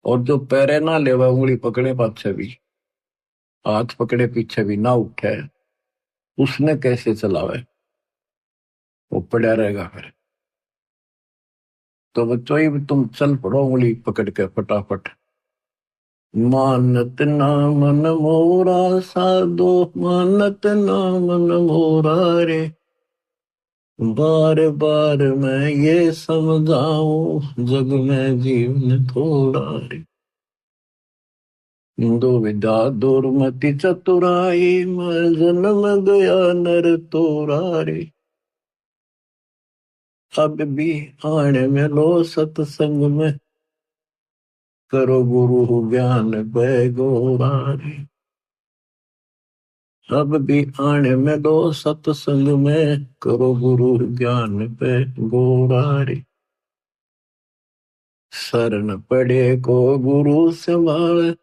और जो पैरे ना ले, वह उंगली पकड़े पाछे भी, हाथ पकड़े पीछे भी ना उठे, उसने कैसे चलावे, वो पड़ा रहेगा फिर। तो बच्चों, ही तुम चल पड़ो उंगली पकड़ के फटाफट। मानत ना मन मोरा साधो, मानत ना मन मोरा रे, बार बार मैं ये समझाऊं, जग में जीवन थोड़ा रे। दो विदा दुर्मति चतुराई, मैं जन्म गया नर तोरा रे। अब भी आने में लो सत्संग में, करो गुरु ज्ञान पैगोरा रे। अब भी आने में लो सत्संग में, करो गुरु ज्ञान पैगोरा रे। शरण पड़े को गुरु संभाल,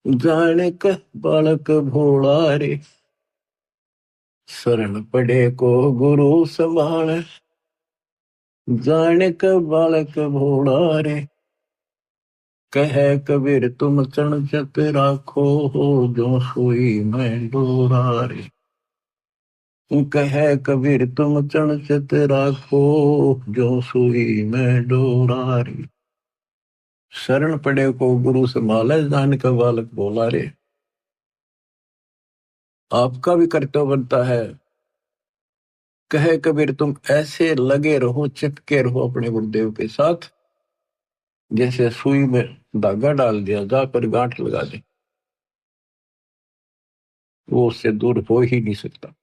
जाने का बालक भोला रे। शरण पड़े को गुरु संभाल, जाने का बालक भोला रे। कहे कबीर तुम चढ़ राखो, हो जो सोई मैं डोरा रे। कहे कबीर तुम चढ़ राखो, जो सोई मैं डोरा रे। शरण पड़े को गुरु संभाले, जान का बालक भोला रे। आपका भी कर्तव्य बनता है, कहे कबीर तुम ऐसे लगे रहो, चिपके रहो अपने गुरुदेव के साथ, जैसे सुई में धागा डाल दिया, जाकर गांठ लगा दे, वो उससे दूर हो ही नहीं सकता।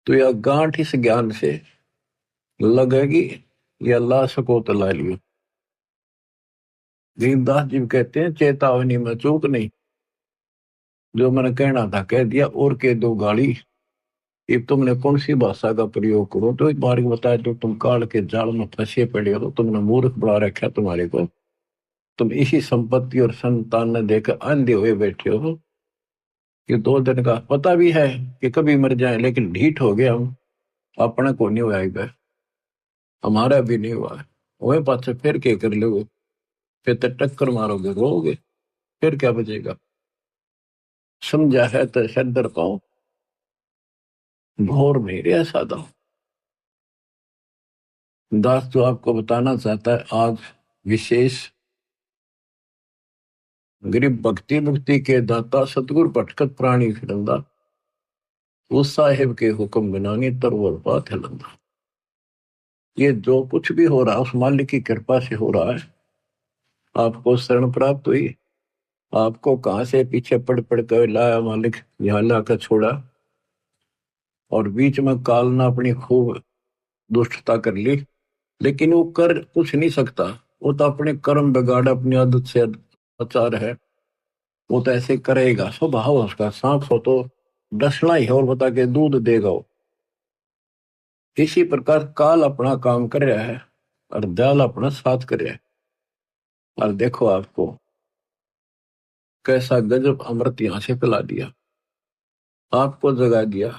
तो यह गांठ इस ज्ञान से लगेगी, या ला सको तो ला लियो। गरीबदास जी कहते हैं, चेतावनी में चूक नहीं, जो मैंने कहना था कह दिया, और कह दो गाली। अब तुमने कौन सी भाषा का प्रयोग करो, तो एक बार बताया, तो तुम काल के जाल में फंसे पड़े हो, तुमने मूर्ख बना रखा तुम्हारे को, तुम इसी संपत्ति और संतान ने देकर अंधे हुए बैठे हो। कि 2 दिन का पता भी है कि कभी मर जाए, लेकिन ढीठ हो गया हम, अपने को नहीं हुआ, हमारा भी नहीं हुआ है। वही पास फिर क्या कर लोगे, फिर तो टक्कर मारोगे, रोगे, फिर क्या बचेगा। समझा है तो सदर पाओ, भोर मेरे सादा। दास जो आपको बताना चाहता है आज विशेष, गरीब भक्ति मुक्ति के दाता सतगुरु भटकत प्राणी फिरंदा, उस साहेब के हुक्म बिनानी तरवर बात हिलंदा। ये जो कुछ भी हो रहा है उस मालिक की कृपा से हो रहा है। आपको शरण प्राप्त हुई, आपको कहां से पीछे पड़ पड़ कर लाया मालिक, यहाँ लाकर छोड़ा, और बीच में काल ने अपनी खूब दुष्टता कर ली, लेकिन वो कर कुछ नहीं सकता। वो तो अपने कर्म बिगाड़, अपनी आदत से आचार है, वो तो ऐसे करेगा, स्वभाव उसका। सांप हो तो डसना ही है, और बता के दूध देगा वो। इसी प्रकार काल अपना काम कर रहा है और दयाल अपना साथ कर रहा है। और देखो आपको कैसा गजब अमृत यहां से पिला दिया, आपको जगा दिया,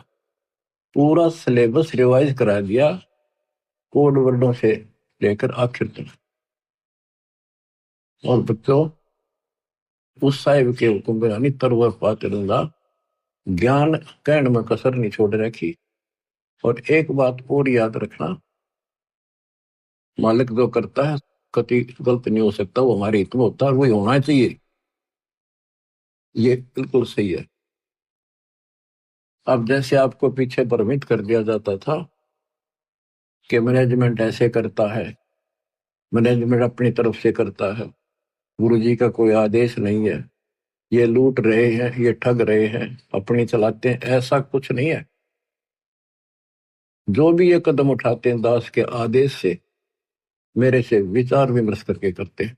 पूरा सिलेबस रिवाइज करा दिया, कोड वर्डों से लेकर आखिर तक। और बच्चों, उस साहिब के हुक्म बिरानी तरवर पाते रंगा, ज्ञान कहने में कसर नहीं छोड़ रखी। और एक बात और याद रखना, मालिक जो करता है कभी गलत नहीं हो सकता, वो हमारे हित में होता है, वही होना चाहिए, ये बिल्कुल सही है। अब जैसे आपको पीछे भ्रमित कर दिया जाता था कि मैनेजमेंट ऐसे करता है, मैनेजमेंट अपनी तरफ से करता है, गुरु जी का कोई आदेश नहीं है, ये लूट रहे हैं, ये ठग रहे हैं, अपनी चलाते हैं, ऐसा कुछ नहीं है। जो भी ये कदम उठाते हैं दास के आदेश से, मेरे से विचार विमर्श करके करते हैं।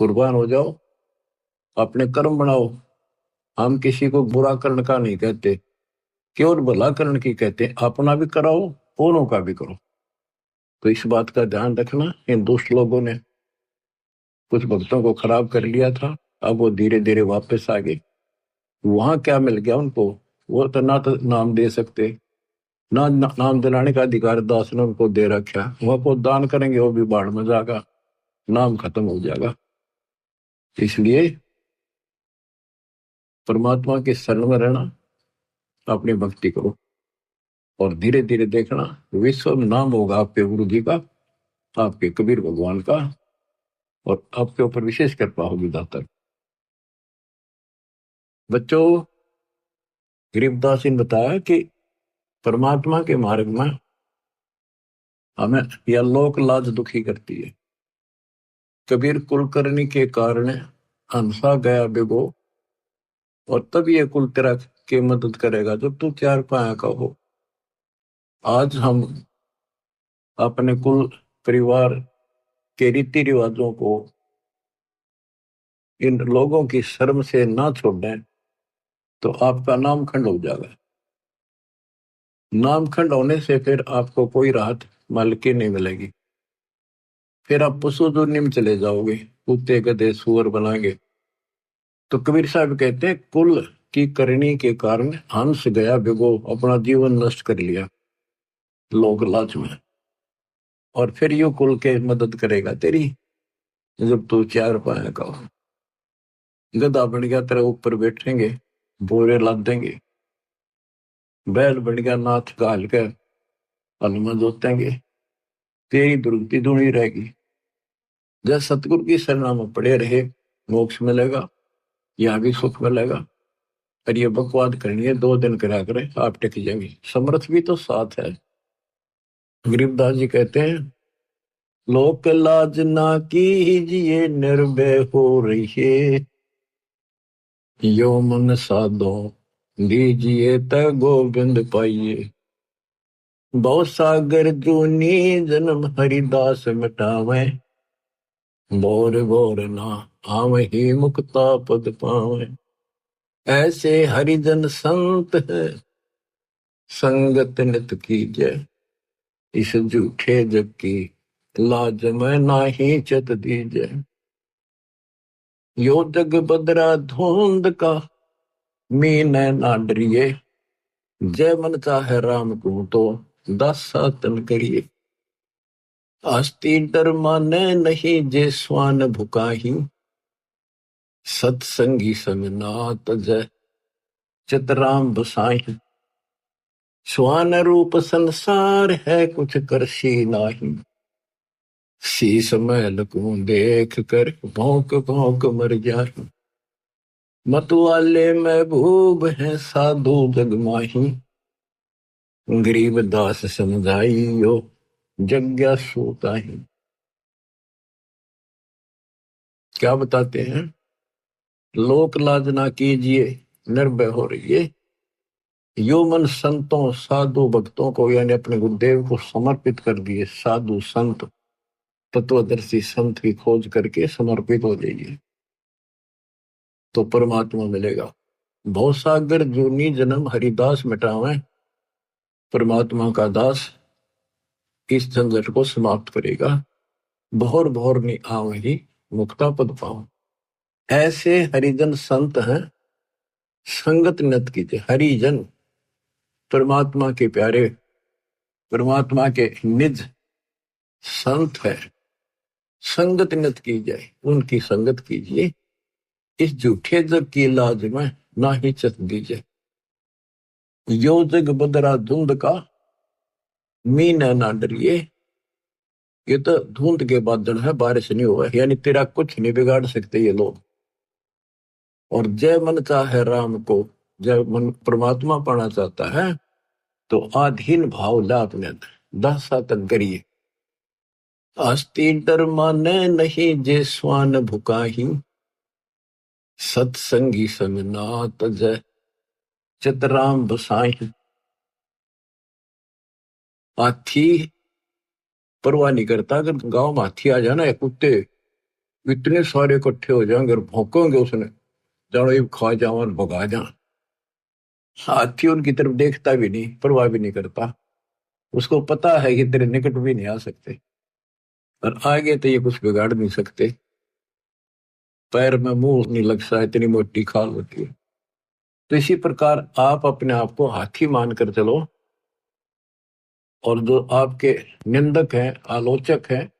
कुर्बान हो जाओ, अपने कर्म बनाओ। हम किसी को बुरा करने का नहीं कहते, केवल भला करने की कहते हैं। अपना भी कराओ, औरों का भी करो। तो इस बात का ध्यान रखना, इन दुष्ट लोगों ने कुछ भक्तों को खराब कर लिया था, अब वो धीरे धीरे वापस आ गए। वहां क्या मिल गया उनको, वो तो नाम दे सकते, नाम दिलाने का अधिकार दास ने उनको दे रखा। वह को दान करेंगे, वो भी बाढ़ में जाएगा, नाम खत्म हो जाएगा। इसलिए परमात्मा के शरण में रहना, अपनी भक्ति करो, और धीरे धीरे देखना विश्व में नाम होगा आपके गुरु जी का, आपके कबीर भगवान का, और आपके ऊपर विशेष कृपा होगी दाता। बच्चों, गरीबदास जी ने बताया कि परमात्मा के मार्ग में हमें यह लोक लाज दुखी करती है। कबीर कुलकर्णी के कारण हंसा गया बिगो, और तब ये कुल तेरा के मदद करेगा जब तू चार पाया का हो। आज हम अपने कुल परिवार के रीति रिवाजों को इन लोगों की शर्म से ना छोड़ें तो आपका नाम खंड हो जाएगा। नाम खंड होने से फिर आपको कोई राहत मालिक की नहीं मिलेगी, फिर आप पशु दुनिया में चले जाओगे, कुत्ते गधे सुअर बनाएंगे। तो कबीर साहब कहते हैं कुल की करनी के कारण हंस गया भिगो, अपना जीवन नष्ट कर लिया लोक लाज में, और फिर यू कुल के मदद करेगा तेरी जब तू चार पाएगा। गधा बन गया तेरे ऊपर बैठेंगे, बोरे लाद देंगे, बैल बन गया नाथ घाल कर हनुमान जोतेंगे, तेरी दुर्गति धुनी रहेगी। जब सतगुरु की शरणा में पड़े रहे, मोक्ष मिलेगा, यहाँ भी सुख मिलेगा। और ये बकवाद करनी है 2 दिन करा करे, आप टिक जाएंगे। समर्थ भी तो साथ है। गरीबदास जी कहते हैं, लोक लाज ना कीजिए निर्भय हो रहिए, यो मन साधो दीजिए त गोविंद पाइए। बहु सागर जूनी जन्म हरिदास मिटावे, बोर बोर ना आवे ही मुक्ता पद पावे। ऐसे हरिजन संत है संगत नित कीजय, इस झूठे जग की लाज में नाही चत दीजय। यो जग बदरा धुंध का मीने ना डरिए, जय मन चाहे राम को तो दासा तन करिए। आस्ती डर माने नहीं जे स्वान भुकाही, सत्संगी समनात जय चितराम बसाही। स्वान रूप संसार है कुछ करसी नाही, शीस महल को देख कर भौंक भौंक मर जाही। मतवाले महबूब है साधु जग माही, गरीब दास समझाइयो जग्ञा सोताही। क्या बताते हैं, लोक लाज ना कीजिए निर्भय हो रहिए, यो मन संतों साधु भक्तों को यानी अपने गुरुदेव को समर्पित कर दिए। साधु संत तत्वदर्शी संत की खोज करके समर्पित हो जाइए तो परमात्मा मिलेगा। भवसागर जूनी जन्म हरिदास मिटावे, परमात्मा का दास इस झंझट को समाप्त करेगा। भोर भोर नि आव ही मुक्ता पद पाओ। ऐसे हरिजन संत हैं, संगत नत कीजिए। हरिजन परमात्मा के प्यारे, परमात्मा के निज संत है, संगत नत की जाए, उनकी संगत कीजिए। इस झूठे जग की लाज में ना ही चत दीजिए। यो जग बदरा धुंध का, मीन ना डरिए। ये तो धुंध के बादल है, बारिश नहीं हुआ, यानी तेरा कुछ नहीं बिगाड़ सकते ये लोग। और जय मन चाहे राम को, जय मन परमात्मा पाना चाहता है तो आधीन भाव ला अपने अंदर, दासा तक करिए। आस्ती डर माने नहीं जे स्वान भुकाही, सत्संगी संग नात जय चितराम बसाही। हाथी परवाह नहीं करता, अगर गांव में हाथी आ जाना या कुत्ते इतने सारे इकट्ठे हो जाएंगे और भौंकेंगे उसने, जानो ये खा जाओ और भगा जा। हाथी उनकी तरफ देखता भी नहीं, परवाह भी नहीं करता, उसको पता है कि तेरे निकट भी नहीं आ सकते और आगे तो ये कुछ बिगाड़ नहीं सकते। पैर में मुंह नहीं लगता, इतनी मोटी खाल होती है। तो इसी प्रकार आप अपने आप को हाथी मानकर चलो, और जो आपके निंदक हैं, आलोचक हैं,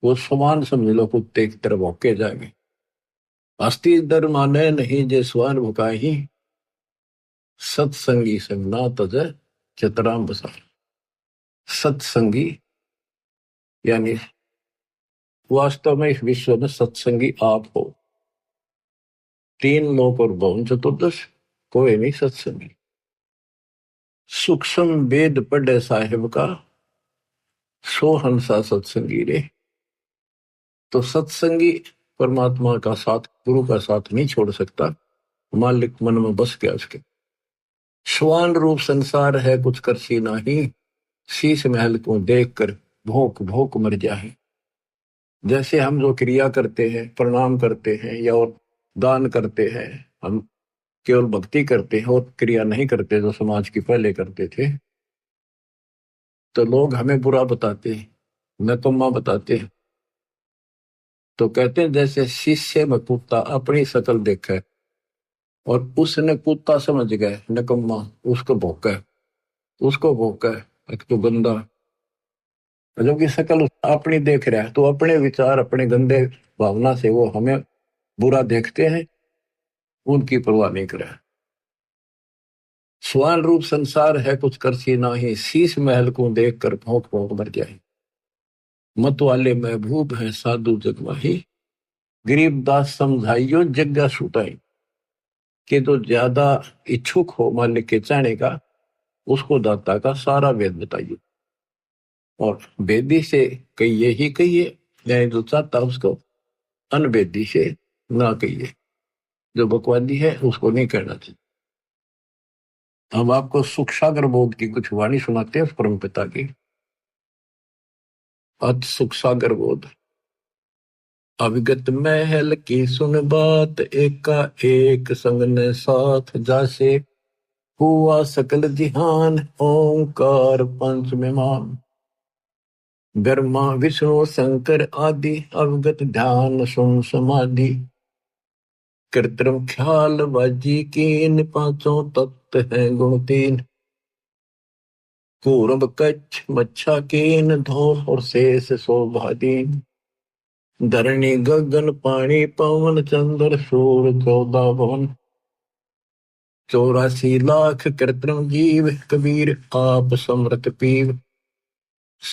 वो समान समझ लो, कुत्ते की तरफ भौंके जाएंगे। अस्ति दर माने नहीं जे स्वान भुकाही, सत्संगी संग ना तज चितराम बसा। सत्संगी यानी वास्तव में इस विश्व में सत्संगी आप हो। तीन लोक और भवन चतुर्दश, कोई नहीं सत्संगी। सूक्ष्म वेद पढ़े साहिब का, सो हंसा सत्संगी रे। तो सत्संगी परमात्मा का साथ, गुरु का साथ नहीं छोड़ सकता, मालिक मन में बस गया उसके। स्वान रूप संसार है कुछ करसी नहीं, शीश महल को देख कर भोंक भोंक मर जाए। जैसे हम जो क्रिया करते हैं, प्रणाम करते हैं या और दान करते हैं, हम केवल भक्ति करते हैं और क्रिया नहीं करते जो समाज की पहले करते थे, तो लोग हमें बुरा बताते हैं, नकम्मा बताते हैं। तो कहते हैं जैसे शीशे में कुत्ता अपनी शकल देखा और उसने कुत्ता समझ गए नकम्मा, उसको भोंका है एक तो गंदा, जो कि शकल अपनी देख रहा है, तो अपने विचार, अपने गंदे भावना से वो हमें बुरा देखते हैं, उनकी परवाह नहीं करे। स्वान रूप संसार है कुछ करसी नाही, शीश महल को देख कर भौंक भौंक मर जाए। मत वाले महबूब है साधु जगवाही, गरीबदास समझाइयो जग्गा छुटाई। कि जो ज्यादा इच्छुक हो मालिक के चाहने का, उसको दाता का सारा वेद बताइए, और वेदी से कहिए ही कहिए, यानी जो चाहता उसको अनवेदी से ना कहिए, जो बकवादी है उसको नहीं कहना चाहिए। हम आपको सुख सागर बोध की कुछ वाणी सुनाते हैं परम पिता की। अत सुख सागर बोध। अविगत महल की सुन बात, एका एक संग ने साथ जासे। हुआ सकल जिहान ओंकार पंच में मान। ब्रह्मा विष्णु शंकर आदि, अवगत ध्यान सुन समाधि। कृत्रिम ख्याल बाजी कीन, पांचों तत्व है गुण तीन। पूर्व कच्छ मच्छा कीन, धोर और शेष शोभादीन। धरणी गगन पानी पवन, चंद्र सूर्य 14 भवन। 84 लाख कृत्रिम जीव, कबीर आप समृत पीव।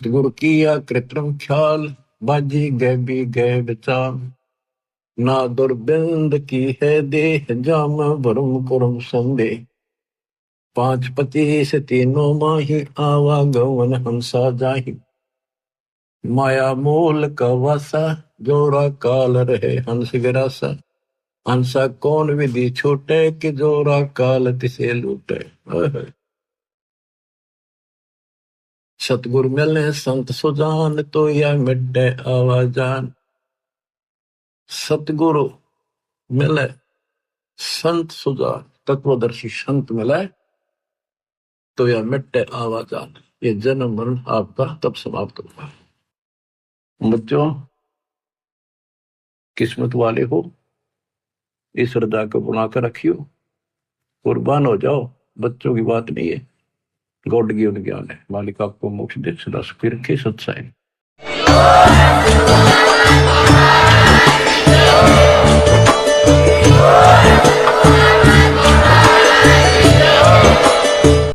गुरु किया कृत्रिम ख्याल, बाजी गैबी गै विचार। ना दुर्बिंद की है देह, जाम भरम कुरम संदेह। 5 25 तीनों माही, आवागमन हंसा जाहि। माया मूल का वासा, जोरा काल रहे हंस गिरासा। हंसा कौन विधि छूटे, कि जोरा काल तिसे लूटे। सतगुरु मिले संत सुजान, तो यह मिटे आवाजान। सतगुरु मिले संत सुजान, तत्वदर्शी संत मिले तो यह मिटे आवाजान। ये जन्म मरण आपका तब समाप्त होगा। बच्चों, किस्मत वाले हो, इस हृदय को बनाकर रखियो, कुर्बान हो जाओ। बच्चों की बात नहीं है, गॉड गिवन ज्ञान है। मालिक आपको मोक्ष दे, सदा सुखी रखे, सत्साई।